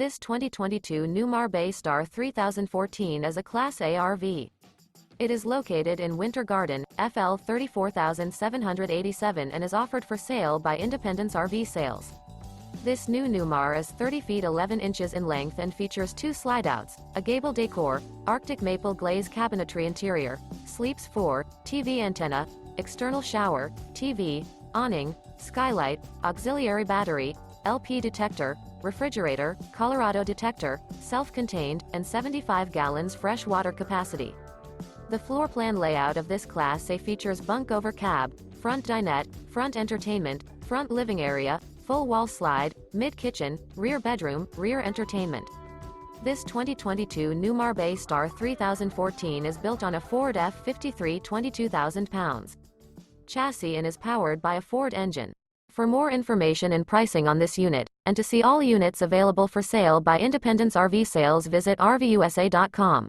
This 2022 Newmar Bay Star 3014 is a Class A RV. It is located in Winter Garden, FL 34787 and is offered for sale by Independence RV Sales. This new Newmar is 30 feet 11 inches in length and features 2 slideouts, a Gable Decor, Arctic Maple Glaze Cabinetry interior, sleeps 4, TV antenna, external shower, TV, awning, skylight, auxiliary battery, LP detector, refrigerator, Colorado Detector, self-contained, and 75 gallons fresh water capacity. The floor plan layout of this Class A features bunk over cab, front dinette, front entertainment, front living area, full wall slide, mid-kitchen, rear bedroom, rear entertainment. This 2022 Newmar Bay Star 3014 is built on a Ford F53 22,000 pounds chassis and is powered by a Ford engine. For more information and pricing on this unit, and to see all units available for sale by Independence RV Sales, visit RVUSA.com.